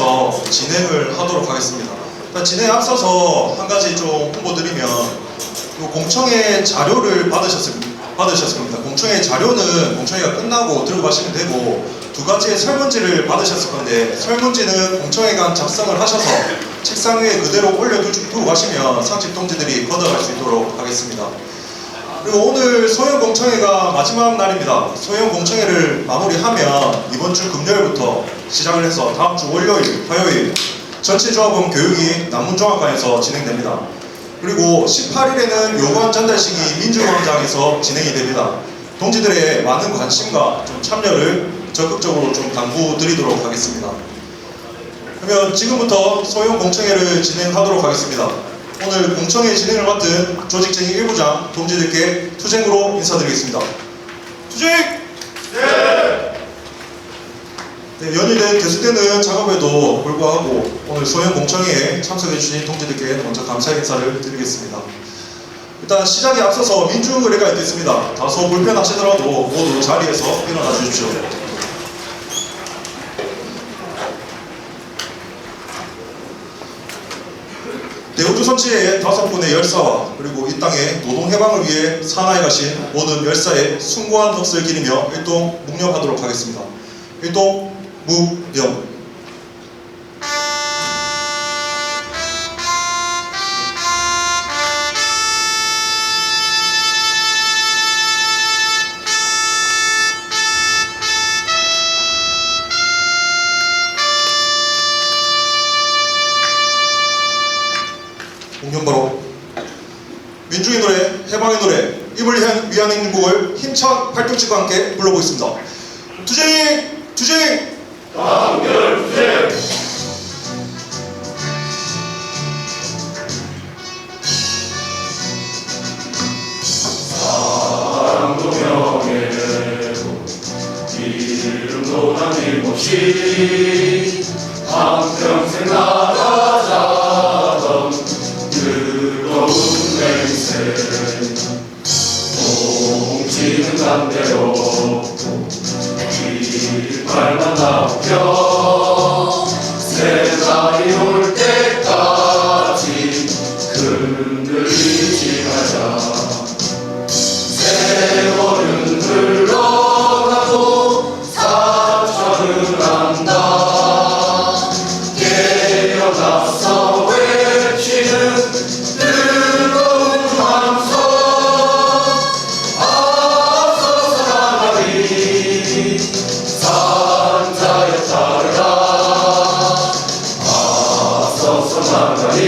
통해서 진행을 하도록 하겠습니다. 일단 진행에 앞서서 한 가지 좀 홍보드리면, 공청회 자료를 받으셨을 겁니다. 공청회 자료는 공청회가 끝나고 들고 가시면 되고, 두 가지의 설문지를 받으셨을 건데, 설문지는 공청회관 작성을 하셔서 책상 위에 그대로 올려두고 가시면 상식 동지들이 걷어갈 수 있도록 하겠습니다. 그리고 오늘 소형 공청회가 마지막 날입니다. 소형 공청회를 마무리하면 이번 주 금요일부터 시작을 해서 다음 주 월요일, 화요일 전체조합원 교육이 남문종합관에서 진행됩니다. 그리고 18일에는 요관 전달식이 민주광장에서 진행이 됩니다. 동지들의 많은 관심과 좀 참여를 적극적으로 좀 당부드리도록 하겠습니다. 그러면 지금부터 소형 공청회를 진행하도록 하겠습니다. 오늘 공청회 진행을 맡은 조직쟁이 1부장 동지들께 투쟁으로 인사드리겠습니다. 투쟁! 네, 연일된 계속되는 작업에도 불구하고 오늘 소형 공청회에 참석해주신 동지들께 먼저 감사의 인사를 드리겠습니다. 일단 시작에 앞서서 민주의례가 있겠습니다. 다소 불편하시더라도 모두 자리에서 일어나 주십시오. 대우조선지의 5분의 열사와 그리고 이 땅의 노동해방을 위해 사나이 가신 모든 열사의 숭고한 넋을 기리며 일동 묵념하도록 하겠습니다. 일동 묵념. 공경바로 민중의 노래, 해방의 노래, 임을 위한 행복을 힘찬 발동식과 함께 불러보겠습니다. 투쟁이! 투쟁! 단결 투쟁! 사랑도 명예도 이름도 남길 몫이 한평생 나가자던 뜨거운 맹세 동지는 담대로 길발만 나오며 새날이 올 때까지 흔들리지 말자. 세월은 흘러가도 사철은 안다. 깨어나서 외치는 뜨거운 함성 앞서서 나가리. 산자여 따르라. 앞서서 나가리.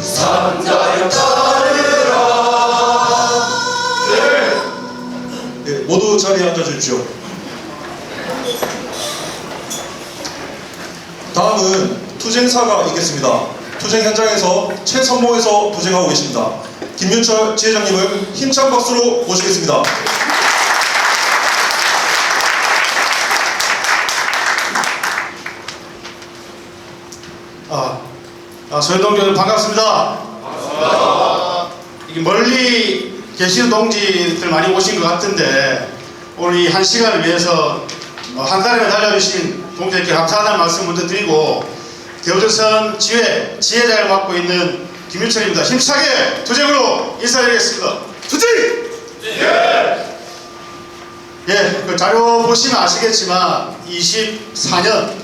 산자여 따르라. 네, 모두 자리에 앉아주십시오. 다음은 투쟁사가 있겠습니다. 투쟁 현장에서 최선봉에서 투쟁하고 계십니다. 김윤철 지회장님을 힘찬 박수로 모시겠습니다. 소연동지들 반갑습니다. 이게 멀리 계시는 동지들 많이 오신 것 같은데 오늘 이 한 시간을 위해서 한 달에 달려주신 동지들께 감사하다는 말씀 먼저 드리고, 대우조선 지회장을 맡고 있는 김윤철입니다. 힘차게 투쟁으로 인사드리겠습니다. 투쟁! 그 자료 보시면 아시겠지만 24년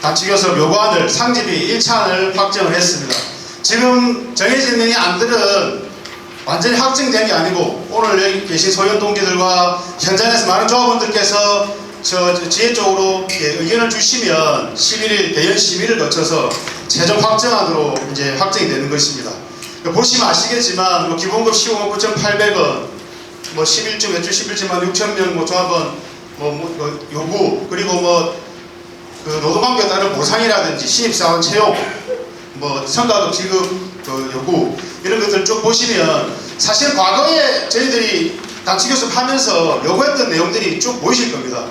단체교섭 요구안을 상집위 1차안을 확정을 했습니다. 지금 정해져 있는 이 안들은 완전히 확정된 게 아니고 오늘 여기 계신 소연 동지들과 현장에서 많은 조합원들께서 저 지혜 쪽으로 의견을 주시면 11일 대연 심의를 거쳐서 최종 확정안으로 이제 확정이 되는 것입니다. 보시면 아시겠지만 기본급 15만 9,800원, 11주 매출 11주만 6,000명 조합원 요구, 그리고 그 노동관계에 따른 보상이라든지 신입사원 채용, 성과급 지급 요구, 이런 것들 쭉 보시면 사실 과거에 저희들이 단체교섭 하면서 요구했던 내용들이 쭉 보이실 겁니다.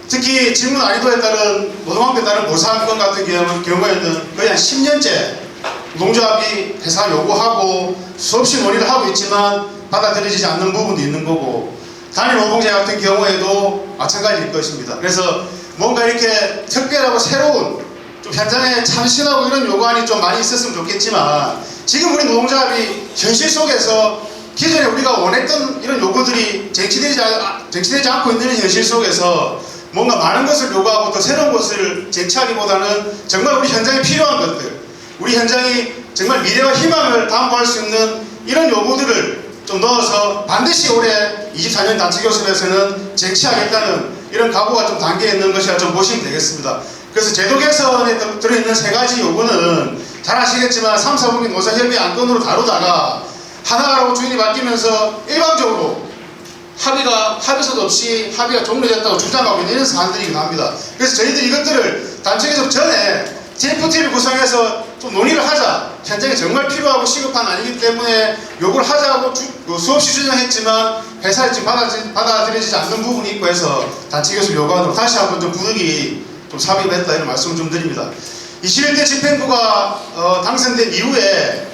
특히 질문 난이도에 따른 노동관계에 따른 보상권 같은 경우에는 거의 한 10년째 노동조합이 해상 요구하고 수없이 논의를 하고 있지만 받아들여지지 않는 부분도 있는 거고, 단일 노동제 같은 경우에도 마찬가지일 것입니다. 그래서 뭔가 이렇게 특별하고 새로운 좀 현장에 참신하고 이런 요구안이 좀 많이 있었으면 좋겠지만 지금 우리 노동조합이 현실 속에서 기존에 우리가 원했던 이런 요구들이 쟁취되지 않고 있는 현실 속에서 뭔가 많은 것을 요구하고 더 새로운 것을 쟁취하기보다는 정말 우리 현장에 필요한 것들, 우리 현장이 정말 미래와 희망을 담보할 수 있는 이런 요구들을 좀 넣어서 반드시 올해 24년 단체교섭에서는 쟁취하겠다는 이런 각오가 좀 담겨 있는 것이라 좀 보시면 되겠습니다. 그래서 제도 개선에 들어있는 세 가지 요구는 잘 아시겠지만 3, 4분기 노사협의 안건으로 다루다가 하나라고 주인이 바뀌면서 일방적으로 합의서도 없이 합의가 종료됐다고 주장하고 있는 이런 사안들이긴 합니다. 그래서 저희들이 이것들을 단체교섭 전에 TFT를 구성해서 좀 논의를 하자. 현장에 정말 필요하고 시급한 아니기 때문에 요구를 하자고 수없이 주장했지만 회사에 지금 받아들여지지 않는 부분이 있고 해서 단체교섭 요구하도록 다시 한번 좀 부득이 좀 삽입을 했다 이런 말씀을 좀 드립니다. 21대 집행부가 당선된 이후에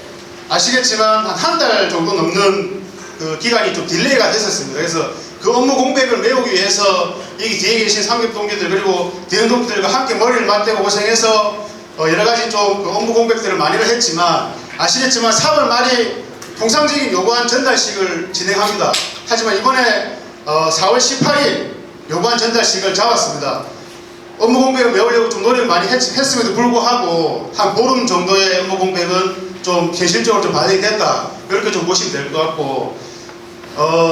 아시겠지만 한 달 정도 넘는 그 기간이 좀 딜레이가 됐었습니다. 그래서 그 업무 공백을 메우기 위해서 여기 뒤에 계신 상급 동기들 그리고 대형 동기들과 함께 머리를 맞대고 고생해서 여러 가지 좀 그 업무 공백들을 많이 했지만 아시겠지만 3월 말이 통상적인 요구안 전달식을 진행합니다. 하지만 이번에 4월 18일 요구안 전달식을 잡았습니다. 업무 공백을 메우려고 좀 노력을 많이 했음에도 불구하고 한 보름 정도의 업무 공백은 좀 현실적으로 좀 반영이 됐다. 그렇게 좀 보시면 될 것 같고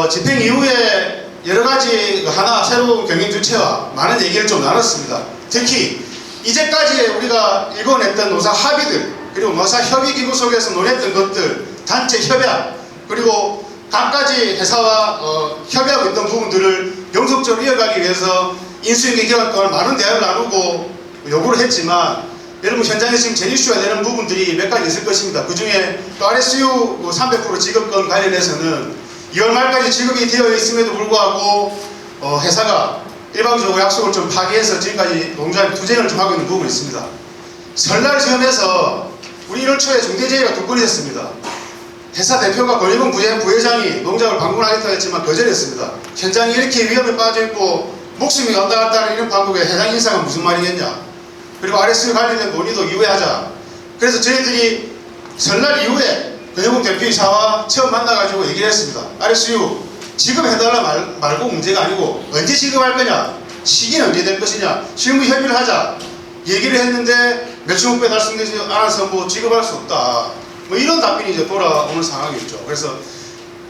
집행 이후에 여러 가지 하나 새로운 경영 주체와 많은 얘기를 좀 나눴습니다. 특히 이제까지 우리가 읽어냈던 노사 합의들 그리고 노사 협의기구 속에서 논했던 것들 단체 협약 그리고 각가지 회사와 협의하고 있던 부분들을 영속적으로 이어가기 위해서 인수인계 기간 동안 많은 대화를 나누고 요구를 했지만 여러분 현장에 지금 제이슈가 되는 부분들이 몇 가지 있을 것입니다. 그 중에 또 RSU 300% 지급권 관련해서는 2월 말까지 지급이 되어 있음에도 불구하고 회사가 일방적으로 약속을 좀 파기해서 지금까지 노동조합이 투쟁을 좀 하고 있는 부분이 있습니다. 설날 즈음해서 우리 1월 초에 중대재해가 2건 있었습니다. 회사 대표가 권익원 부회장이 노동조합을 방문하겠다고 했지만 거절했습니다. 현장이 이렇게 위험에 빠져있고 목숨이 왔다 갔다 하는 이런 방법에 해당 인사가 무슨 말이겠냐. 그리고 RSU 관련된 논의도 이후에 하자. 그래서 저희들이 설날 이후에 권익원 대표이사와 처음 만나가지고 얘기를 했습니다. RSU 지급해달라 말고 문제가 아니고 언제 지급할 거냐, 시기는 언제 될 것이냐, 실무 협의를 하자 얘기를 했는데 몇천억 달성되지 않아서 뭐 지급할 수 없다. 뭐 이런 답변이 이제 돌아오는 상황이었죠. 그래서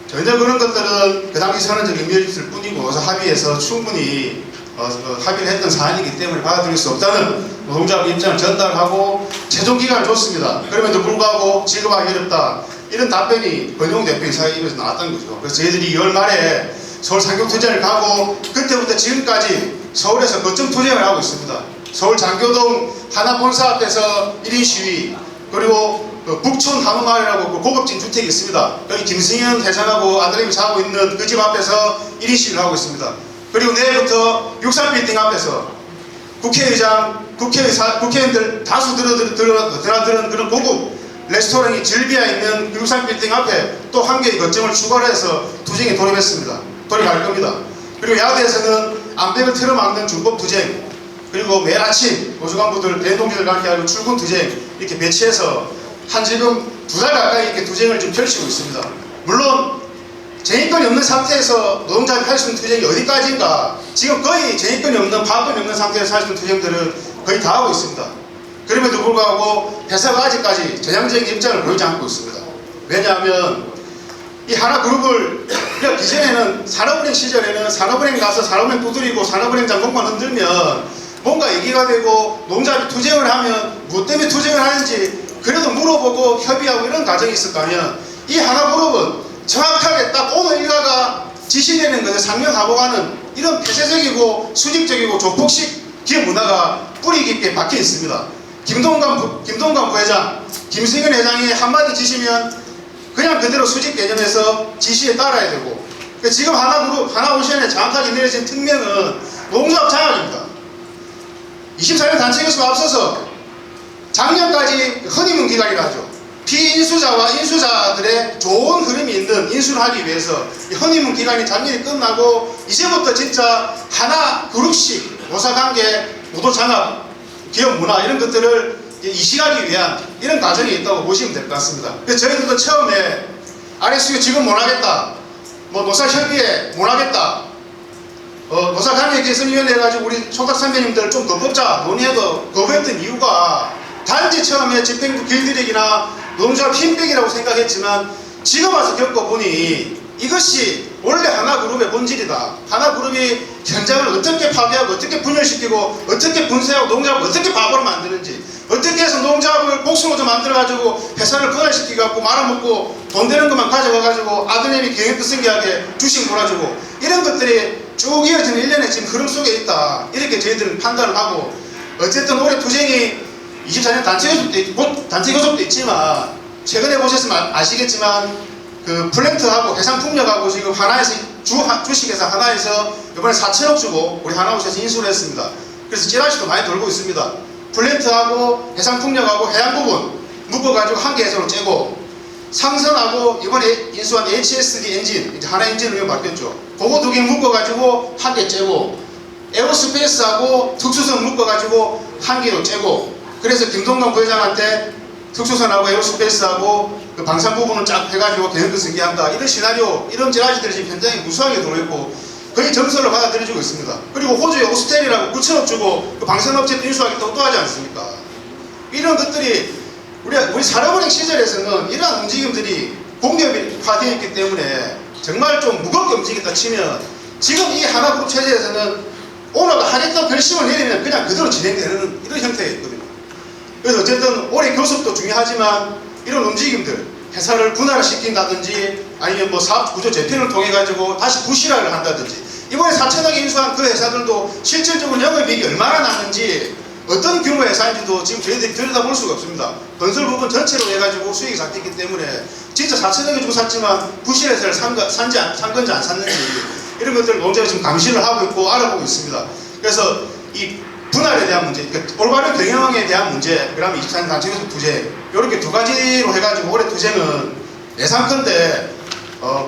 전혀 그런 것들은 그 당시 선언적 의미를 있을 뿐이고 그래서 합의해서 충분히 합의를 했던 사안이기 때문에 받아들일 수 없다는 노동조합 입장을 전달하고 최종 기간을 줬습니다. 그럼에도 불구하고 지급하기 어렵다. 이런 답변이 권용 대표이사의 입에서 나왔던 거죠. 그래서 저희들이 2월 말에 서울 상경투쟁을 가고 그때부터 지금까지 서울에서 거점 투쟁을 하고 있습니다. 서울 장교동 하나본사 앞에서 1인 시위 그리고 북촌 한우마을이라고 그 고급진 주택이 있습니다. 여기 김승현 회장하고 아들님이 자고 있는 그 집 앞에서 1인 시위를 하고 있습니다. 그리고 내일부터 63빌딩 앞에서 국회의원들 다수 드나드는 그런 고급 레스토랑이 즐비아 있는 63빌딩 앞에 또 한 개의 거점을 추가로 해서 투쟁에 돌입할 겁니다. 그리고 야대에서는 암벽을 틀어막는 준법 투쟁 그리고 매일 아침 노조간부들 대동지들과 함께하는 출근 투쟁 이렇게 배치해서 한 지금 2달 가까이 이렇게 투쟁을 좀 펼치고 있습니다. 물론 쟁의권이 없는 상태에서 노동자들이 할 수 있는 투쟁이 어디까지인가 지금 거의 쟁의권이 없는 파업권이 없는 상태에서 할 수 있는 투쟁들은 거의 다 하고 있습니다. 그럼에도 불구하고 회사가 아직까지 전향적인 입장을 보이지 않고 있습니다. 왜냐하면 이 하나그룹을 우리가 기존에는 산업은행 시절에는 산업은행 가서 산업은행 두드리고 산업은행 장목만 흔들면 뭔가 얘기가 되고 노동자들이 투쟁을 하면 무엇 때문에 투쟁을 하는지 그래도 물어보고 협의하고 이런 과정이 있었다면 이 하나그룹은 정확하게 딱 오늘 일가가 지시되는 것에 상명하복하는 이런 폐쇄적이고 수직적이고 조폭식 기업 문화가 뿌리 깊게 박혀 있습니다. 김동관 부회장, 김승현 회장이 한마디 지시면 그냥 그대로 수직 개념에서 지시에 따라야 되고 그러니까 지금 하나오션에 정확하게 내려진 특명은 노동조합 장악입니다. 24년 단체교섭 앞서서 작년까지 허니문 기간이라죠. 피인수자와 인수자들의 좋은 흐름이 있는 인수를 하기 위해서 이 허니문 기간이 작년에 끝나고 이제부터 진짜 하나 그룹식 노사관계 모두 장악 기업 문화 이런 것들을 이식하기 위한 이런 과정이 있다고 보시면 될 것 같습니다. 그래서 저희들도 처음에 RSU 지금 못 하겠다, 뭐 노사협의회 못 하겠다, 노사관계 개선위원회 해가지고 우리 총각 선배님들 좀 더 뽑자 논의해도 거부했던 이유가 단지 처음에 집행부 길들이기나 노동조합 힘빼기라고 생각했지만 지금 와서 겪어보니 이것이 원래 하나그룹의 본질이다. 하나그룹이 현장을 어떻게 파괴하고 어떻게 분열시키고 어떻게 분쇄하고 노동조합을 어떻게 바보로 만드는지, 어떻게 해서 노동조합을 복수노조 만들어가지고 회사를 분할시키고 말아먹고 돈 되는 것만 가져가가지고 아드님이 경영도 승계하게 주식 몰아주고 이런 것들이 쭉 이어지는 일련의 지금 흐름 속에 있다. 이렇게 저희들은 판단을 하고, 어쨌든 올해 투쟁이 24년 단체 교섭도 있지만 최근에 보셨으면 아시겠지만 그 플랜트하고 해상풍력하고 지금 하나에서 주식회사 하나에서 이번에 4천억 주고 우리 하나우스에서 인수를 했습니다. 그래서 찌라시도 많이 돌고 있습니다. 플랜트하고 해상풍력하고 해양 부분 묶어가지고 한 개 회사로 째고, 상선하고 이번에 인수한 HSD 엔진, 이제 하나 엔진으로 바뀌었죠. 그거 두 개 묶어가지고 한 개 째고, 에어로스페이스하고 특수선 묶어가지고 한 개로 째고, 그래서 김동관 부회장한테 특수선하고 에어로스페이스하고 그 방산 부분을 쫙 해가지고 계획도 승계한다. 이런 시나리오, 이런 지라시들이 지금 현장에 무수하게 들어있고 거의 점수를 받아들여주고 있습니다. 그리고 호주에 오스텔이라고 9천억 주고 그 방산업체도 인수하겠다고 또 하지 않습니까? 이런 것들이 우리 산업은행 시절에서는 이러한 움직임들이 공기업화되어 있기 때문에 정말 좀 무겁게 움직였다 치면, 지금 이 하나그룹 체제에서는 오너가 하겠다고 결심을 내리면 그냥 그대로 진행되는 이런 형태가 있거든요. 그래서 어쨌든 올해 교섭도 중요하지만 이런 움직임들, 회사를 분할시킨다든지 아니면 뭐 사업 구조 재편을 통해 가지고 다시 부실화를 한다든지, 이번에 4천억에 인수한 그 회사들도 실질적으로 영업이익이 얼마나 나는지 어떤 규모의 회사인지도 지금 저희들이 들여다볼 수가 없습니다. 건설 부분 전체로 해가지고 수익이 삭혔기 때문에 진짜 4천억에 주고 샀지만 부실회사를 산 건지 안 샀는지 이런 것들을 노동자가 지금 감시를 하고 있고 알아보고 있습니다. 그래서 이 분할에 대한 문제, 그러니까 올바른 경영에 대한 문제, 그다음에 24년 단체교섭 투쟁, 이렇게 두 가지로 해가지고 올해 투쟁은 예상컨대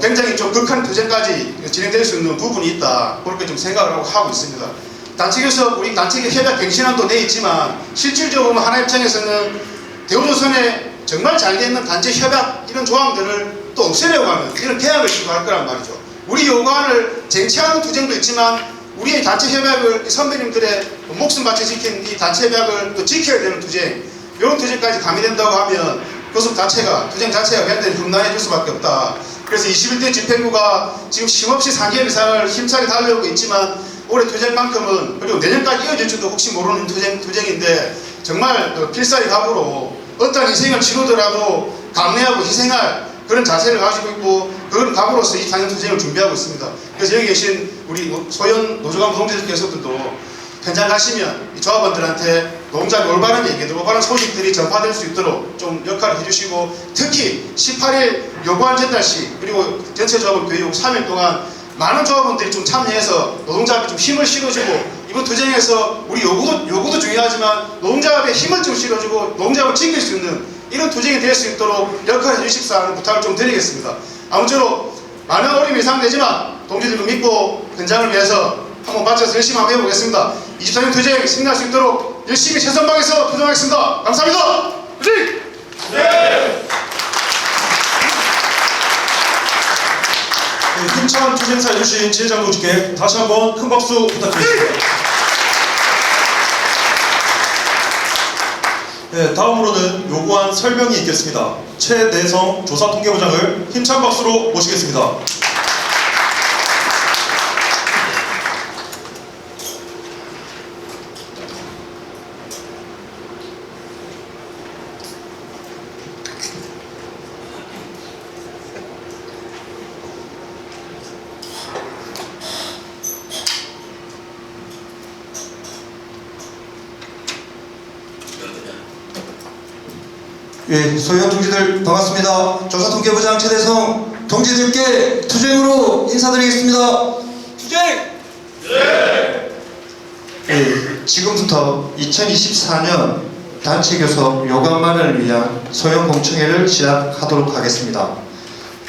굉장히 좀 극한 투쟁까지 진행될 수 있는 부분이 있다, 그렇게 좀 생각을 하고 있습니다. 단체교섭, 우리 단체협약 갱신안도 내 있지만 실질적으로 하나 입장에서는 대우조선에 정말 잘 돼 있는 단체협약 이런 조항들을 또 없애려고 하는 이런 계약을 시도할 거란 말이죠. 우리 요구안을 쟁취하는 투쟁도 있지만 우리의 단체협약을 선배님들의 목숨 바쳐 지킨 이 단체협약을 또 지켜야 되는 투쟁, 이런 투쟁까지 가미된다고 하면 교섭 자체가, 투쟁 자체가 굉장히 험난해질 수밖에 없다. 그래서 21대 집행부가 지금 쉼없이 4개월 이상을 힘차게 달려오고 있지만 올해 투쟁만큼은, 그리고 내년까지 이어질지도 혹시 모르는 투쟁인데 정말 필사의 각오로 어떤 희생을 치르더라도 감내하고 희생할 그런 자세를 가지고 있고, 그런 각오로서 이 단연 투쟁을 준비하고 있습니다. 그래서 여기 계신 우리 소연 노조간 노동자들께서도 현장 가시면 이 조합원들한테 노동자의 올바른 얘기들, 올바른 소식들이 전파될 수 있도록 좀 역할을 해주시고, 특히 18일 요구안 전달시 그리고 전체 조합원 교육 3일 동안 많은 조합원들이 좀 참여해서 노동자한테 좀 힘을 실어주고, 이번 투쟁에서 우리 요구도 중요하지만 노동자의 힘을 좀 실어주고 노동자를 지킬 수 있는 이런 투쟁이 될 수 있도록 역할을 해주십사 하는 부탁을 좀 드리겠습니다. 아무쪼록 많은 어려움이 예상되지만 동지들을 믿고 현장을 위해서 한번 바쳐서 열심히 한번 해보겠습니다. 24년 투쟁 승리할 수 있도록 열심히 최선 다해서 투쟁하겠습니다. 감사합니다. 화이팅! 네. 힘찬 투쟁사 해주신 지회장 동지께 다시 한번 큰 박수 부탁드립니다. 네, 다음으로는 요구안 설명이 있겠습니다. 최내성 조사통계부장을 힘찬 박수로 모시겠습니다. 예, 소위원 동지들 반갑습니다. 조사통계부장 최대성 동지들께 투쟁으로 인사드리겠습니다. 투쟁! 네! 예, 지금부터 2024년 단체교섭 요구안만을 위한 소형 공청회를 시작하도록 하겠습니다.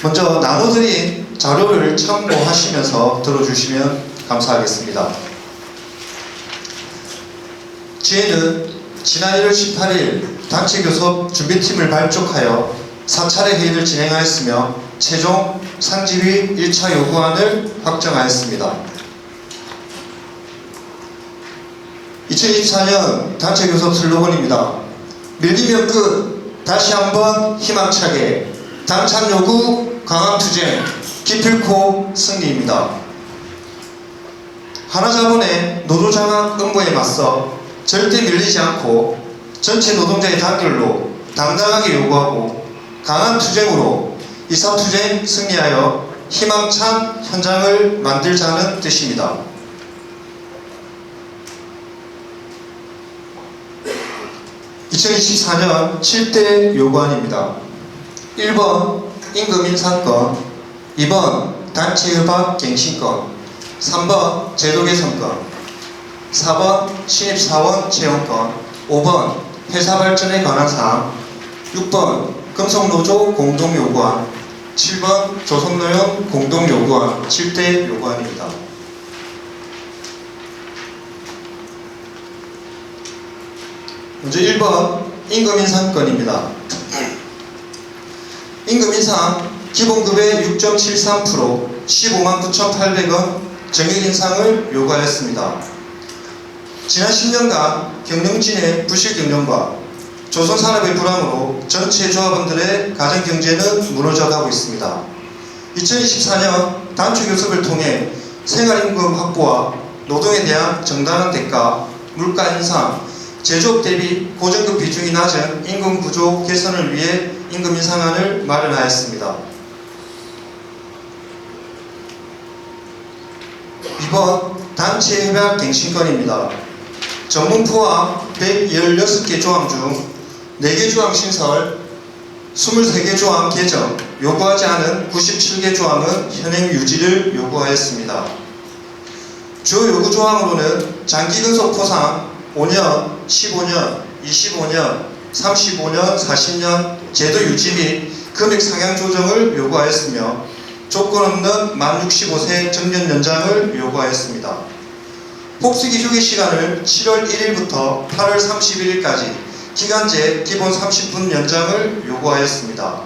먼저 나눠드린 자료를 참고하시면서 들어주시면 감사하겠습니다. 지혜는 지난 1월 18일 단체 교섭 준비팀을 발족하여 4차례 회의를 진행하였으며 최종 상집위 1차 요구안을 확정하였습니다. 2024년 단체 교섭 슬로건입니다. 밀리면 끝, 다시 한번 희망차게, 당찬 요구, 강한 투쟁, 기필코 승리입니다. 하나자본의 노조장악 음모에 맞서 절대 밀리지 않고 전체 노동자의 단결로 당당하게 요구하고 강한 투쟁으로 이사투쟁 승리하여 희망찬 현장을 만들자는 뜻입니다. 2024년 7대 요구안입니다. 1번 임금 인상권, 2번 단체협약 갱신권, 3번 제도 개선권, 4번 신입사원 채용권, 5번 회사 발전에 관한 사항, 6번 금속노조 공동요구안, 7번 조선노용 공동요구안, 7대 요구안입니다. 먼저 1번 임금 인상권입니다. 임금 인상 기본급의 6.73% 159,800원 정액 인상을 요구하였습니다. 지난 10년간 경영진의 부실 경영과 조선산업의 불황으로 전체 조합원들의 가정경제는 무너져가고 있습니다. 2024년 단체교섭을 통해 생활임금 확보와 노동에 대한 정당한 대가, 물가 인상, 제조업 대비 고정급 비중이 낮은 임금 구조 개선을 위해 임금 인상안을 마련하였습니다. 2번 단체협약 갱신권입니다. 전문부와 116개 조항 중 4개 조항 신설, 23개 조항 개정, 요구하지 않은 97개 조항은 현행 유지를 요구하였습니다. 주요 요구 조항으로는 장기근속 포상 5년, 15년, 25년, 35년, 40년 제도 유지 및 금액 상향 조정을 요구하였으며 조건 없는 만 65세 정년 연장을 요구하였습니다. 복수기 휴게 시간을 7월 1일부터 8월 31일까지 기간제 기본 30분 연장을 요구하였습니다.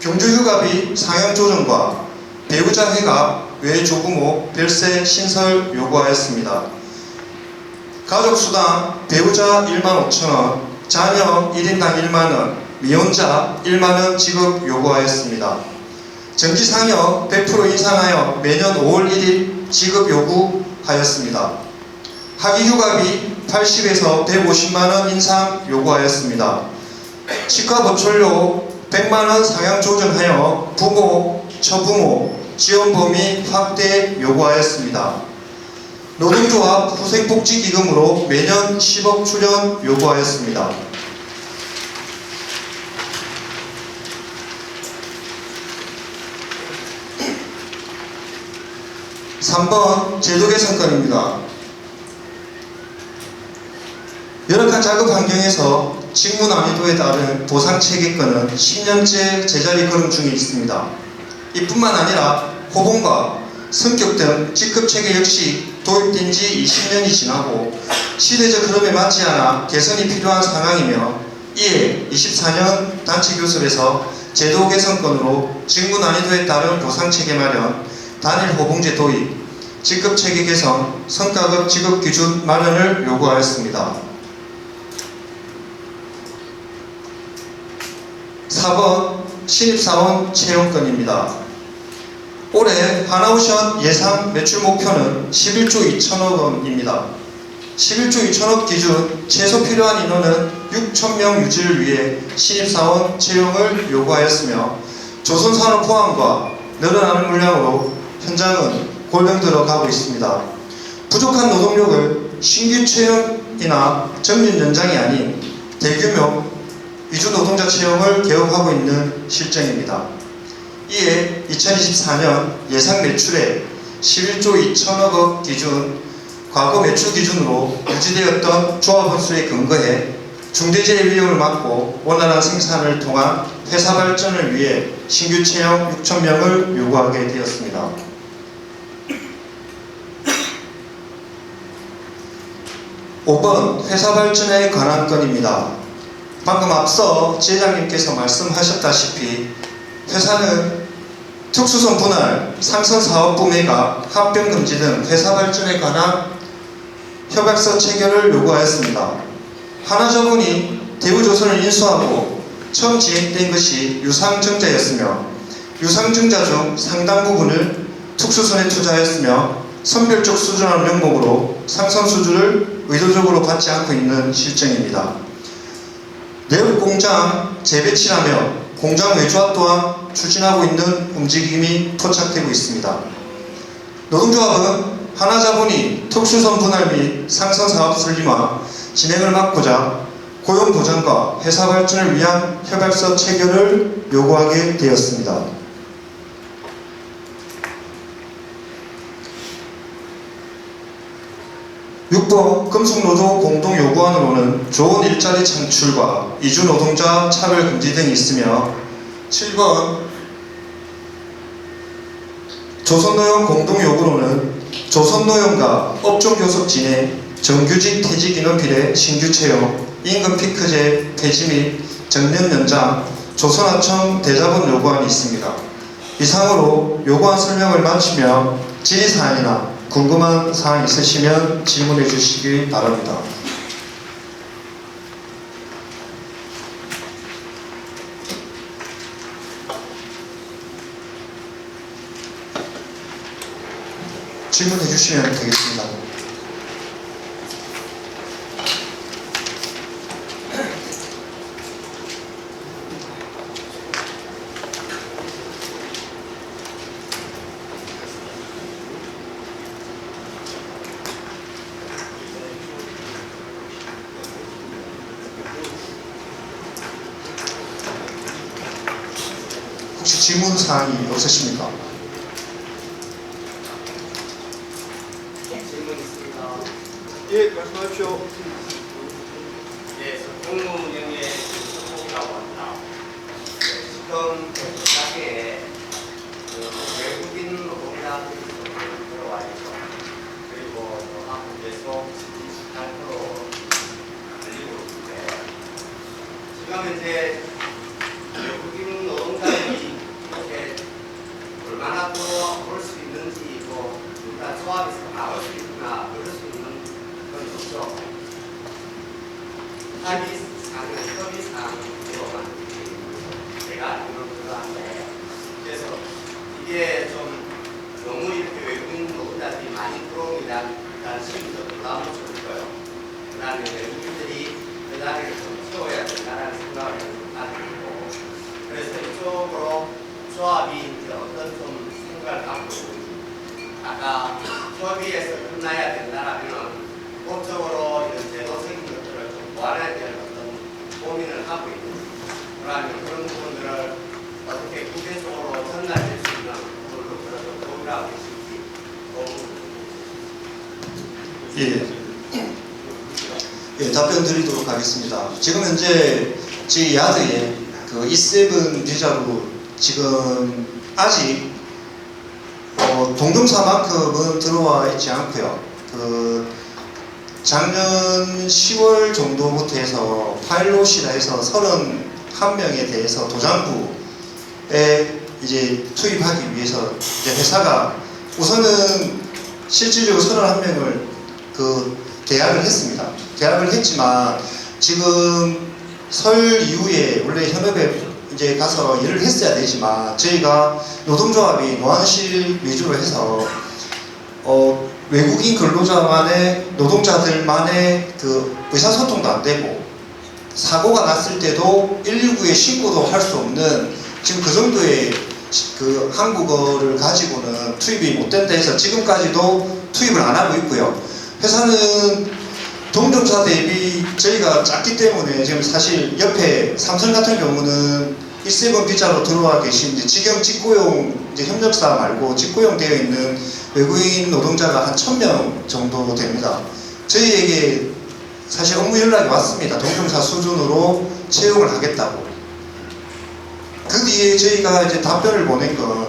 경조휴가비 상향 조정과 배우자 회갑, 외조부모, 별세 신설 요구하였습니다. 가족수당 배우자 15,000원, 자녀 1인당 1만원, 미혼자 1만원 지급 요구하였습니다. 정기상여 100% 인상하여 매년 5월 1일 지급 요구하였습니다. 학위휴가비 80에서 150만원 인상 요구하였습니다. 치과보철료 100만원 상향 조정하여 부모, 처부모, 지원 범위 확대 요구하였습니다. 노동조합 후생복지기금으로 매년 10억 출연 요구하였습니다. 3번 제도 개선권입니다. 열악한 작업 환경에서 직무 난이도에 따른 보상체계권은 10년째 제자리 걸음 중에 있습니다. 이뿐만 아니라 호봉과 성격 등 직급체계 역시 도입된 지 20년이 지나고 시대적 흐름에 맞지 않아 개선이 필요한 상황이며 이에 24년 단체교섭에서 제도 개선권으로 직무 난이도에 따른 보상체계 마련, 단일 호봉제 도입, 직급체계 개선, 성과급 지급기준 마련을 요구하였습니다. 4번 신입사원 채용권입니다. 올해 하나오션 예상 매출 목표는 11조 2천억 원입니다. 11조 2천억 기준 최소 필요한 인원은 6,000명 유지를 위해 신입사원 채용을 요구하였으며 조선산업 포함과 늘어나는 물량으로 현장은 골병들어 가고 있습니다. 부족한 노동력을 신규 채용이나 정년 연장이 아닌 대규모 위주 노동자 채용을 계획하고 있는 실정입니다. 이에 2024년 예상 매출의 11조 2천억 원 기준 과거 매출 기준으로 유지되었던 조합원 수에 근거해 중대재해 위험을 막고 원활한 생산을 통한 회사 발전을 위해 신규 채용 6,000명을 요구하게 되었습니다. 5번 회사 발전에 관한 건입니다. 방금 앞서 지회장님께서 말씀하셨다시피 회사는 특수성 분할, 상선사업부 매각, 합병 금지 등 회사 발전에 관한 협약서 체결을 요구하였습니다. 하나자본이 대우조선을 인수하고 처음 진행된 것이 유상증자였으며 유상증자 중 상당 부분을 특수선에 투자하였으며 선별적 수준화를 명목으로 상선 수주를 의도적으로 받지 않고 있는 실정입니다. 내부 공장 재배치하며 공장 외주화 또한 추진하고 있는 움직임이 포착되고 있습니다. 노동조합은 하나자본이 특수선 분할 및 상선사업 설립화 진행을 막고자 고용보장과 회사 발전을 위한 협약서 체결을 요구하게 되었습니다. 6번 금속노조 공동요구안으로는 좋은 일자리 창출과 이주 노동자 차별 금지 등이 있으며 7번 조선노용 공동요구로는 조선노용과 업종교섭 진행, 정규직 퇴직 인원 비례 신규 채용, 임금 피크제 폐지 및 정년 연장, 조선하청 대자본 요구안이 있습니다. 이상으로 요구안 설명을 마치며 질의사항이나 궁금한 사항 있으시면 질문해 주시기 바랍니다. 질문해 주시면 되겠습니다. 혹시 질문 사항이 없으십니까? 질문 있습니다. 예, 말씀하십시오. 네, 공무운영의 김석봉이라고 합니다. 지금 대학에 외국인 노동자들이 들어와 있죠. 그리고 한국에서 28% 걸리고 있는데 지금 현재 외국인 노동자들이 이렇게 얼마나 더 올 수 있는지 일단 조합에서 나올 수 있구나 그럴 수 있는 건 없죠. 협의사항으로만 제가 알기로 그러한데 그래서 이게 좀 너무 이렇게 외국인 노동자들이 많이 들어오면 일단 심리적 부담을 줄 거예요. 그 다음에 외국인들이 그 자리를 좀 채워야 된다는 생각을 가지고 그래서 이쪽으로 조합이 이제 어떤 좀 생각을 갖고 있는지 아까 협의에서 끝나야 된다라면 법적으로 이런 제도적인 것들을 좀 보완해야 될 어떤 고민을 하고 있는지 그러면 그런 부분들을 어떻게 구체적으로 전달될 수 있는 부분들을 좀 고민하고 계신지 예, 답변 드리도록 하겠습니다. 지금 현재 저희 야드에 그 E7 비자로 지금 아직 동종사만큼은 들어와 있지 않고요. 그 작년 10월 정도부터 해서 파일럿이라 해서 31명에 대해서 도장부에 이제 투입하기 위해서 이제 회사가 우선은 실질적으로 31명을 그 계약을 했습니다. 계약을 했지만 지금 설 이후에 원래 현업에 이제 가서 일을 했어야 되지만 저희가 노동조합이 노안실 위주로 해서 외국인 근로자만의 노동자들만의 그 의사소통도 안 되고 사고가 났을 때도 119에 신고도 할 수 없는 지금 그 정도의 그 한국어를 가지고는 투입이 못 된다 해서 지금까지도 투입을 안 하고 있고요. 회사는 동종사 대비 저희가 작기 때문에 지금 사실 옆에 삼성 같은 경우는 E7 비자로 들어와 계신 지금 직고용 이제 협력사 말고 직고용 되어 있는 외국인 노동자가 한 1000명 정도 됩니다. 저희에게 사실 업무 연락이 왔습니다. 동종사 수준으로 채용을 하겠다고. 그 뒤에 저희가 이제 답변을 보낸 건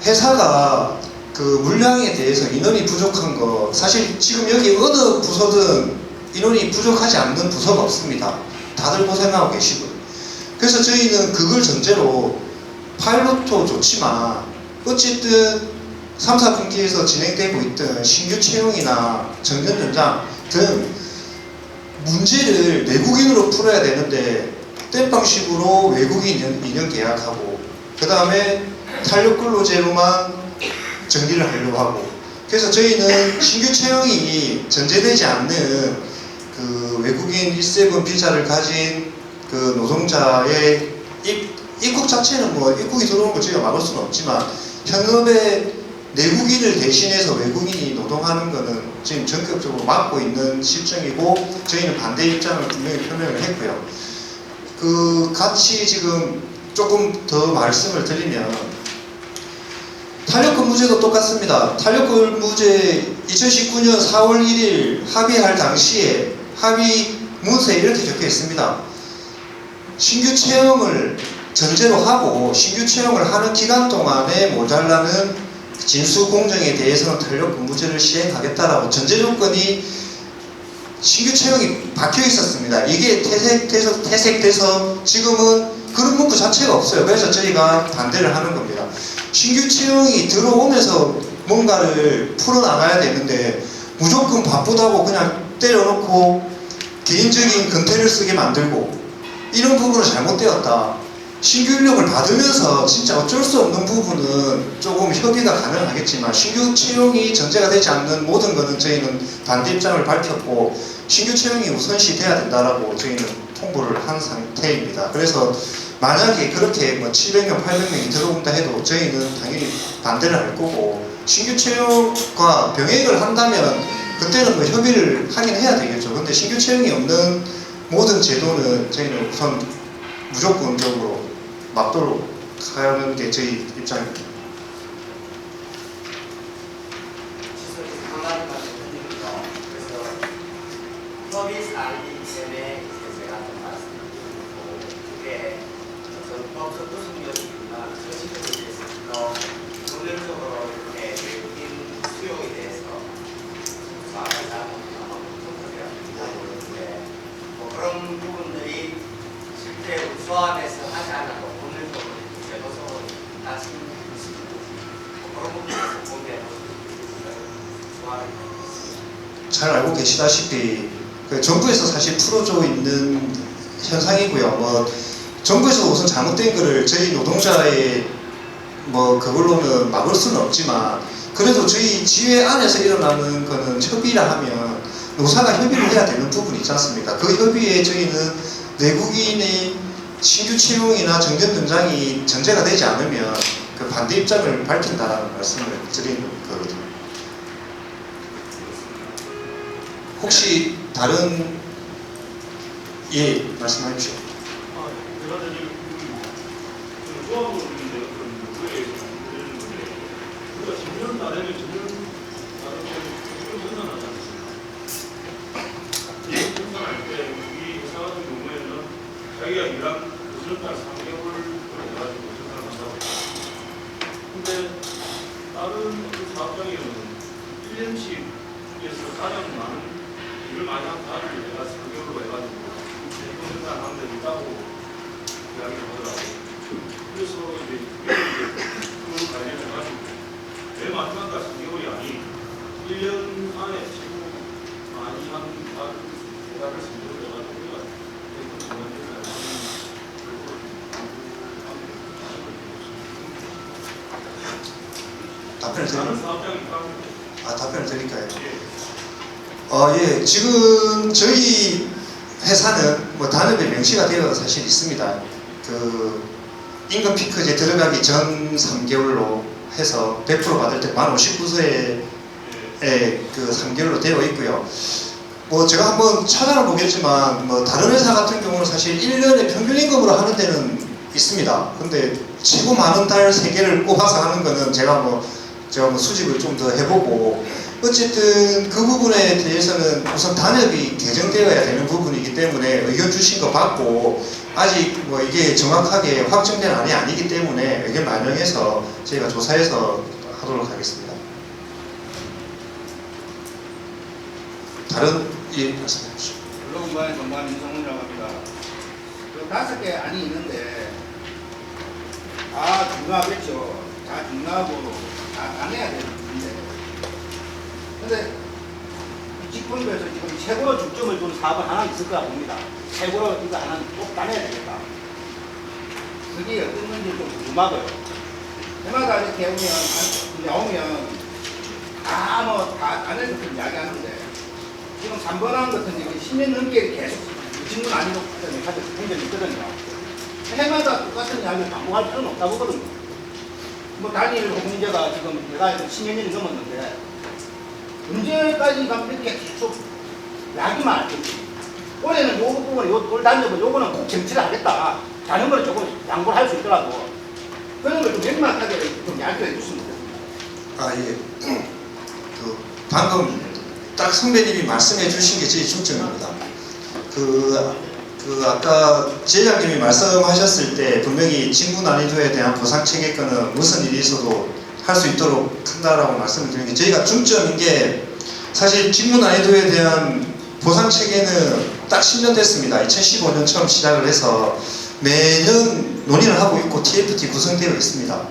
회사가 그 물량에 대해서 인원이 부족한 거 사실 지금 여기 어느 부서든 인원이 부족하지 않는 부서가 없습니다. 다들 고생하고 계시고요. 그래서 저희는 그걸 전제로 파일럿도 좋지만 어쨌든 3, 4분기에서 진행되고 있던 신규 채용이나 정년 연장 등 문제를 내국인으로 풀어야 되는데 땜빵식으로 외국인 인연 계약하고 그 다음에 탄력 근로제로만 정리를 하려고 하고 그래서 저희는 신규 채용이 전제되지 않는 그 외국인 1세분 비자를 가진 그 노동자의 입국 자체는 뭐 입국이 들어오는 걸 저희가 막을 수는 없지만 현업에 내국인을 대신해서 외국인이 노동하는 것은 지금 전격적으로 막고 있는 실정이고 저희는 반대 입장을 분명히 표명을 했고요. 그 같이 지금 조금 더 말씀을 드리면 탄력근무제도 똑같습니다. 탄력근무제 2019년 4월 1일 합의할 당시에 합의 문서에 이렇게 적혀 있습니다. 신규 채용을 전제로 하고 신규 채용을 하는 기간 동안에 모자라는 진수 공정에 대해서는 탄력 근무제를 시행하겠다라고 전제 조건이 신규 채용이 박혀 있었습니다. 이게 퇴색돼서 지금은 그런 문구 자체가 없어요. 그래서 저희가 반대를 하는 겁니다. 신규 채용이 들어오면서 뭔가를 풀어나가야 되는데 무조건 바쁘다고 그냥 때려놓고 개인적인 근태를 쓰게 만들고 이런 부분은 잘못되었다. 신규 인력을 받으면서 진짜 어쩔 수 없는 부분은 조금 협의가 가능하겠지만 신규 채용이 전제가 되지 않는 모든 것은 저희는 반대 입장을 밝혔고 신규 채용이 우선시 돼야 된다라고 저희는 통보를 한 상태입니다. 그래서 만약에 그렇게 뭐 700명, 800명이 들어온다 해도 저희는 당연히 반대를 할 거고 신규 채용과 병행을 한다면 그때는 뭐 협의를 하긴 해야 되겠죠. 근데 신규 채용이 없는 모든 제도는 저희는 우선 무조건적으로 막도록 하는 게 저희 입장입니다. 한 가지 말씀드리면요. 그래서 서비스 알리기 때문에 제가 좀 말씀드리고 그게 전법적 구속력이나 저시적에 대해서 본질적으로 이렇게 외국인 수용에 대해서 수사하지 않고 보는데 뭐 그런 부분들이 실제 우수함에서 하지 않아도 본질적으로 제도적으로 다친 그런 부분에서 보면 잘 알고 계시다시피 그 정부에서 사실 풀어져 있는 현상이고요. 뭐 정부에서 우선 잘못된 거를 저희 노동자의 뭐 그걸로는 막을 수는 없지만 그래도 저희 지회 안에서 일어나는 거는 협의라 하면 노사가 협의를 해야 되는 부분이 있지 않습니까? 그 협의에 저희는 내국인의 신규 채용이나 정년 연장이 전제가 되지 않으면 그 반대 입장을 밝힌다라는 말씀을 드리는 거거든요. 혹시 다른 예 말씀하십시오. 자기가 일한 도전달 3개월을 해가지고 생산을 한다고. 근데 다른 어떤 사업장에는 1년씩에서 가장 많은 일을 많이 한 다를 내가 3개월로 해가지고 생산하는 데 있다고 이야기를 하더라고요. 그래서 이제 그 관련해가지고 내 마지막까지 3개월이 아닌 1년 안에 최고 많이 한 달, 대단을 3개월 해가지고 우리가 답변을 드릴까요? 답변을 드릴까요? 예. 예, 지금 저희 회사는 뭐 단업에 명시가 되어 사실 있습니다. 그 임금 피크제 들어가기 전 3개월로 해서 100% 받을 때 만 59세에 그 3개월로 되어 있고요. 뭐 제가 한번 찾아는 보겠지만 뭐 다른 회사 같은 경우는 사실 1년에 평균 임금으로 하는 데는 있습니다. 근데 최고 많은 달 3개를 꼽아서 하는 거는 제가 뭐 수집을 좀 더 해보고 어쨌든 그 부분에 대해서는 우선 단협이 개정되어야 되는 부분이기 때문에 의견 주신 거 받고 아직 뭐 이게 정확하게 확정된 안이 아니기 때문에 의견 반영해서 저희가 조사해서 하도록 하겠습니다. 다른 말씀해 주시죠. 블로그만의 전반 민성훈이라고 합니다. 그 5개 안이 있는데 다 중요하겠죠. 다 중요하고 다 안해야 되는데 근데 집권부에서 지금 최고로 중점을 둔 사업은 하나 있을 거라 봅니다. 최고로 이거 하나는 꼭 따내야 되겠다. 그게 어떤 건지 좀 궁금하고요. 해마다 이렇게 나오면 다 안에서 좀 이야기하는데 지금 3번하는 것은 지금 10년 넘게 계속 질문 아니고 가지고 굉장히 있거든요. 해마다 똑같은 이야기를 반복할 필요는 없다고 보거든요. 뭐 단일 호봉제가 지금 내가 10여 년이 넘었는데 언제까지 가면 이렇게 계속 이야기만 할텐지 올해는 요 부분에 요 단점은 요거는 꼭 정치를 하겠다. 다른 거는 조금 양보를 할 수 있더라도 그런 걸 좀 명확하게 좀 이야기를 해줬으면 좋겠습니다. 아, 예. 방금 딱 선배님이 말씀해 주신 게 제일 중점입니다. 아까 지회장님이 말씀하셨을 때 분명히 직무 난이도에 대한 보상 체계권은 무슨 일이 있어도 할 수 있도록 한다라고 말씀을 드린 게 저희가 중점인 게 사실 직무 난이도에 대한 보상 체계는 딱 10년 됐습니다. 2015년 처음 시작을 해서 매년 논의를 하고 있고 TFT 구성되어 있습니다.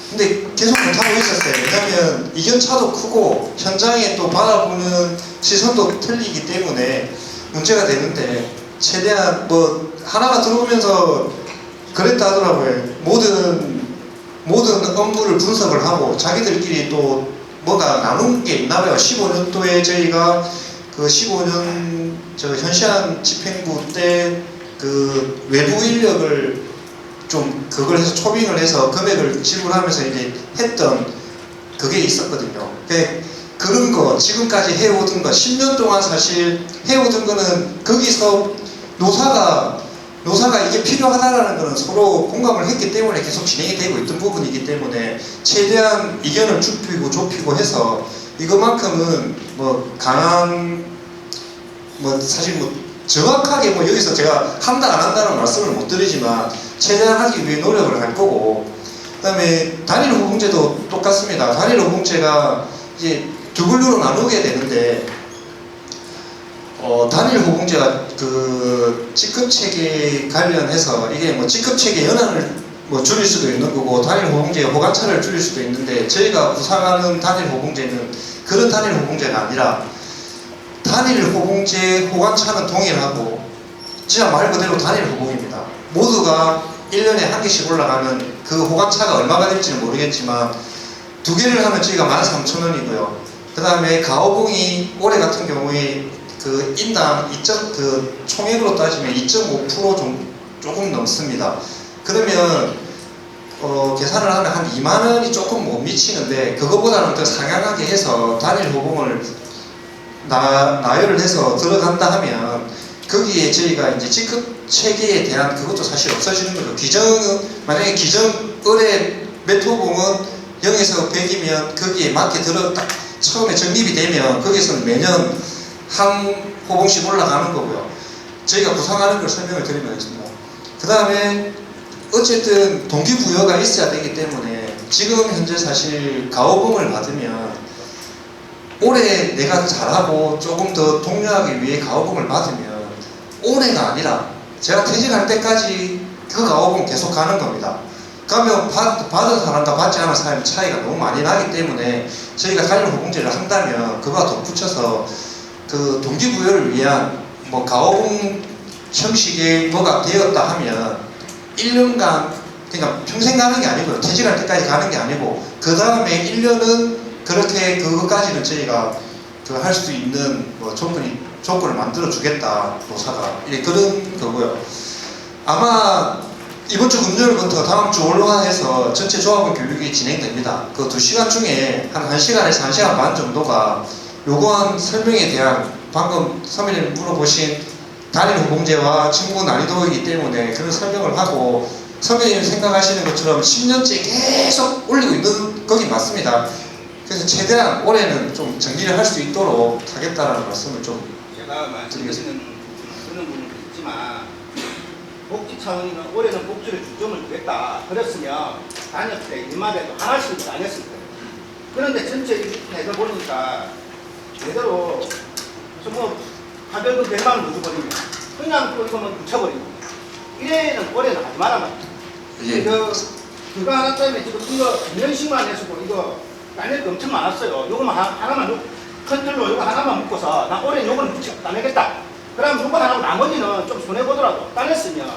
근데 계속 못하고 있었어요. 왜냐하면 이견차도 크고 현장에 또 바라보는 시선도 틀리기 때문에 문제가 되는데 최대한 뭐 하나가 들어오면서 그랬다 하더라고요. 모든 업무를 분석을 하고 자기들끼리 또 뭐가 나눈 게 있나 봐요. 15년도에 저희가 그 15년 현시안 집행부 때 그 외부 인력을 좀 그걸 해서 초빙을 해서 금액을 지불하면서 이제 했던 그게 있었거든요. 그런 거 지금까지 해오던 거 10년 동안 사실 해오던 거는 거기서 노사가 이게 필요하다라는 거는 서로 공감을 했기 때문에 계속 진행이 되고 있던 부분이기 때문에 최대한 이견을 좁히고 해서 이것만큼은 뭐 강한 사실 정확하게 여기서 제가 한다 안 한다는 말씀을 못 드리지만 최대한 하기 위해 노력을 할 거고, 그 다음에 단일 호봉제도 똑같습니다. 단일 호봉제가 이제 두 분류로 나누게 되는데 단일 호봉제가 그 직급체계 관련해서 이게 직급체계 연한을 줄일 수도 있는 거고 단일 호봉제의 호관차를 줄일 수도 있는데 저희가 구상하는 단일 호봉제는 그런 단일 호봉제가 아니라 단일 호봉제 호관차는 동일하고 진짜 말 그대로 단일 호봉입니다. 모두가 1년에 한 개씩 올라가는 그 호관차가 얼마가 될지는 모르겠지만 두 개를 하면 저희가 13,000원이고요. 그 다음에 가호봉이 올해 같은 경우에 그 인당 총액으로 따지면 2.5% 조금 넘습니다. 그러면 계산을 하면 한 2만원이 조금 못 미치는데 그거보다는 더 상향하게 해서 단일 호봉을 나열을 해서 들어간다 하면 거기에 저희가 이제 직급 체계에 대한 그것도 사실 없어지는 거죠. 만약에 기정 을의 매토봉은 0에서 100이면 거기에 맞게 딱 처음에 적립이 되면 거기서는 매년 한 호봉씩 올라가는 거고요. 저희가 구상하는 걸 설명을 드리면 되겠습니다. 그 다음에 어쨌든 동기부여가 있어야 되기 때문에 지금 현재 사실 가호봉을 받으면 올해 내가 잘하고 조금 더 독려하기 위해 가호봉을 받으면 올해가 아니라 제가 퇴직할 때까지 그 가호봉 계속 가는 겁니다. 그러면 받은 사람과 받지 않은 사람의 차이가 너무 많이 나기 때문에 저희가 단일 호봉제를 한다면 그거와 덧붙여서 그 동기부여를 위한 가호봉 형식의 뭐가 되었다 하면 1년간 그러니까 평생 가는 게 아니고요. 퇴직할 때까지 가는 게 아니고 그 다음에 1년은 그렇게 그것까지는 저희가 할 수 있는 조건을 만들어 주겠다 노사가 그런 거고요. 아마 이번 주 금요일부터 다음 주 월화해서 전체 조합원 교육이 진행됩니다. 그 2시간 중에 한 1시간에서 1시간 반 정도가 요구한 설명에 대한 방금 선배님 물어보신 단일 호봉제와 직무 난이도이기 때문에 그런 설명을 하고 선배님이 생각하시는 것처럼 10년째 계속 올리고 있는 거긴 맞습니다. 그래서 최대한 올해는 좀 정리를 할 수 있도록 하겠다라는 말씀을 좀 제가 말씀드리는 그런 부분도 있지만 복지 차원이면 올해는 복지를 중점을 두겠다. 그랬으면 단역 때 일마다도 하나씩 안 했을 거예요. 그런데 전체 해서 보니까 제대로 뭐 가격은 100만 원 묻어버리면 그냥 또 이거는 묻혀버리고 이래는 올해는 하지 말란 말이야. 예. 그거 하나 때문에 지금 이거 2년씩만 해서도 이거 따낼 게 엄청 많았어요. 요거만 하나만 컨트롤로 요거 하나만 묶어서 나 올해 요거는 따내겠다. 그럼 요거 하나고 나머지는 좀 손해보더라도 따냈으면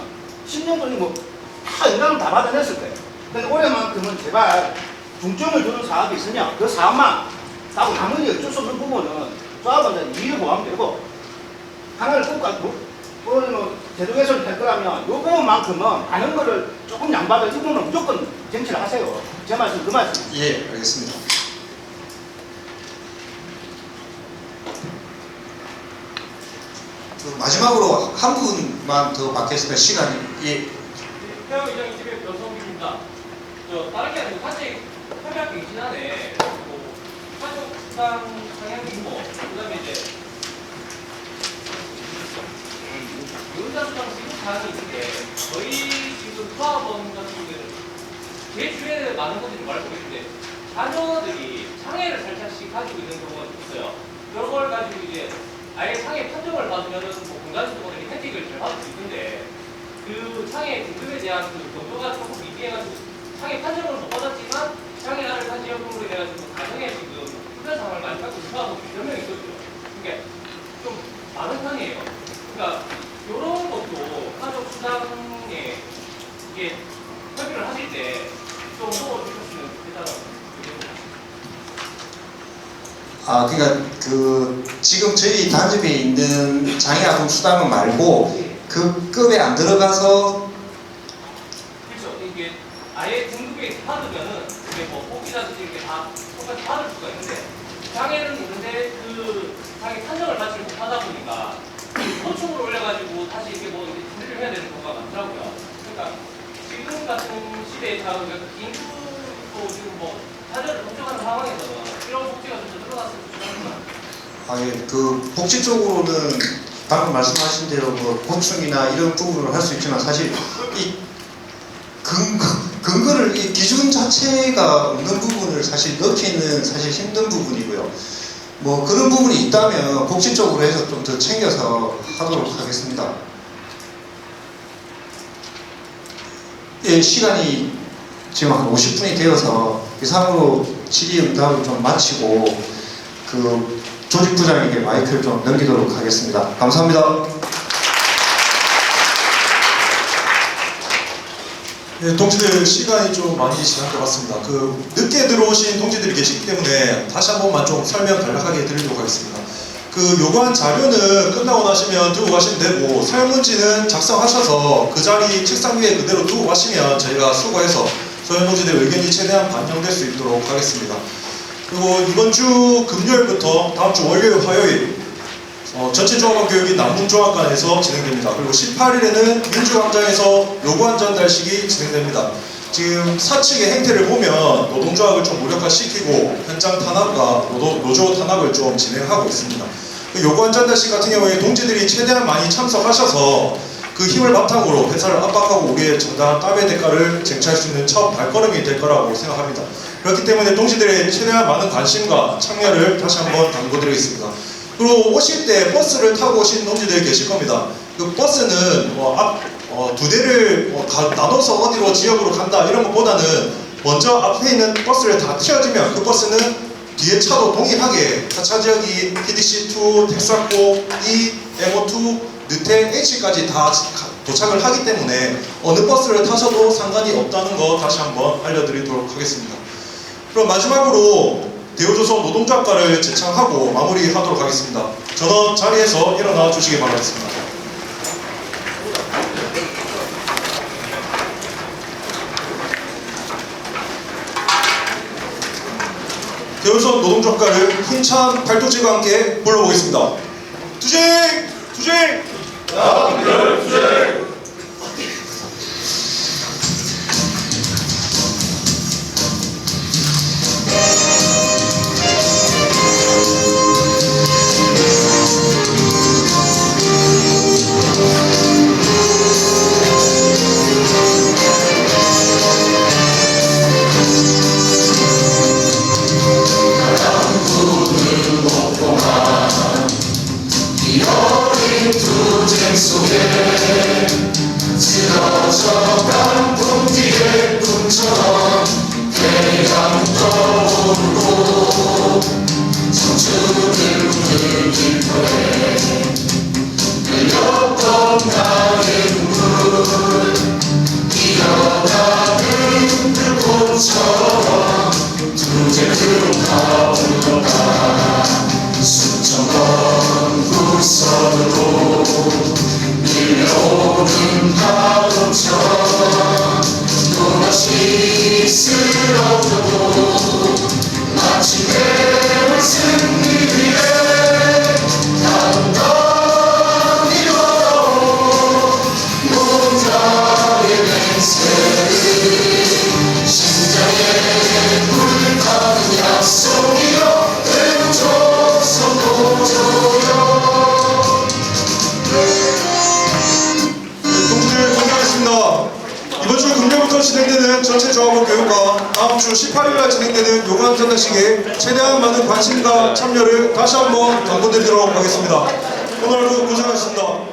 10년 전에 뭐다 인간을 다 받아냈을 거예요. 근데 올해만큼은 제발 중점을 두는 사업이 있으면 그 사업만 하고 나머지 어쩔 수 없는 부분은 조합원들 이익을 보하면 되고 하나를 꼭 올해는 제도 개선이 될 거라면 요 부분만큼은 많은 거를 조금 양보하더 이 부분은 무조건 쟁취를 하세요. 제 말씀 그 말씀. 예, 알겠습니다. 마지막으로 한 분만 더 받겠습니다. 시간이. 예. 태영 의장이 집에 변성기입니다. 다른 게 아니고 사실 협약 갱신안에 가족당 상향 규모, 그다음에 이제 노른자수당 지급 사항이 있는데 저희 지금 조합원 같은 경우에는 제 주변에 많은 분들이 말하고 있는데 자녀들이 장애를 살짝씩 가지고 있는 경우가 있어요. 그런 걸 가지고 이제 아예 장애 판정을 받으면은 공간수도권들이 혜택을 잘 받을 수 있는데 그 장애 등급에 대한 그 정도가 조금 미비해가지고 장애 판정을 못 받았지만 장애를 한 지역으로 해가지고 가정에 지금 불편 상황을 많이 갖고 있는 사람도 몇 명 있거든요. 그러니까 좀 많은 편이에요. 그러니까 이런 것도 가족 수당에 이게 협의를 하실 때 좀 넣어주셨으면 좋겠다라고 아, 그러니까 지금 저희 단집에 있는 장애아동 수당은 말고 그 급에 안 들어가서 그렇죠. 이게 아예 등급에 받으면은 이게 뭐 뽑기라든지 이렇게 다 똑같이 받을 수가 있는데 장애는 있는데 그 장애 판정을 받지 못하다 보니까 소총을 올려가지고 다시 이렇게 뭐 이렇게 준비를 해야 되는 경우가 많더라고요. 그러니까 지금 같은 시대에 다 인구도 지금 뭐 자녀를 걱정하는 상황에서는 이런 복지가 좀 더 늘어났으면 좋겠습니다. 아, 예, 그 복지 쪽으로는 방금 말씀하신 대로 뭐 보충이나 이런 부분을 할 수 있지만 사실 이 근거를 이 기준 자체가 없는 부분을 사실 넣기는 사실 힘든 부분이고요. 뭐 그런 부분이 있다면 복지 쪽으로 해서 좀 더 챙겨서 하도록 하겠습니다. 예, 시간이 지금 한 50분이 되어서 이상으로 질의응답을 좀 마치고 그 조직부장에게 마이크를 좀 넘기도록 하겠습니다. 감사합니다. 네, 동지들 시간이 좀 많이 지난 것 같습니다. 늦게 들어오신 동지들이 계시기 때문에 다시 한 번만 좀 설명 간략하게 드리도록 하겠습니다. 요구한 자료는 끝나고 나시면 들고 가시면 되고 설문지는 작성하셔서 그 자리 책상 위에 그대로 두고 가시면 저희가 수거해서 소연 동지들 의견이 최대한 반영될 수 있도록 하겠습니다. 그리고 이번 주 금요일부터 다음 주 월요일, 화요일 전체 조합원 교육이 남문종합관에서 진행됩니다. 그리고 18일에는 민주광장에서 요구안 전달식이 진행됩니다. 지금 사측의 행태를 보면 노동조합을 좀 무력화시키고 현장 탄압과 노조 탄압을 좀 진행하고 있습니다. 요구안 전달식 같은 경우에 동지들이 최대한 많이 참석하셔서 그 힘을 바탕으로 회사를 압박하고 우리의 정당한 땀의 대가를 쟁취할 수 있는 첫 발걸음이 될 거라고 생각합니다. 그렇기 때문에 동지들의 최대한 많은 관심과 참여를 다시 한번 당부드리겠습니다. 그리고 오실 때 버스를 타고 오신 동지들이 계실 겁니다. 그 버스는 두 대를 나눠서 어디로 지역으로 간다 이런 것보다는 먼저 앞에 있는 버스를 다 태워주면 그 버스는 뒤에 차도 동일하게 4차 지역이 PDC2, 텍사코, E, M52, 느텍, H까지 다 도착을 하기 때문에 어느 버스를 타셔도 상관이 없다는 거 다시 한번 알려드리도록 하겠습니다. 그럼 마지막으로 대우조선 노동조합과를 제창하고 마무리하도록 하겠습니다. 전원 자리에서 일어나 주시기 바라겠습니다. 대우조선 노동조합과를 힘찬 발톱질과 함께 불러보겠습니다. 투쟁! 투쟁! 투쟁! 파도처럼 태양 떠오르고 청춘을 부르길 때 흘렸던 나의 눈물 이어가는 불꽃처럼 두제로 타올라가 수천 번 불선으로 밀려오는 파도처럼 또다시 쓰러져도 마침내 승리 위에 단단히 걸어온 문자의 맹세를 심장에 불타는 약속이여 왼쪽선 보조여 동지들 건강했습니다. 이번 주 금요일부터 진행되는 전체 조합원 교육과 다음 주 18일날 진행되는 요강 전달식에 최대한 많은 관심과 참여를 다시 한번 당부드리도록 하겠습니다. 오늘 하루 고생하셨습니다.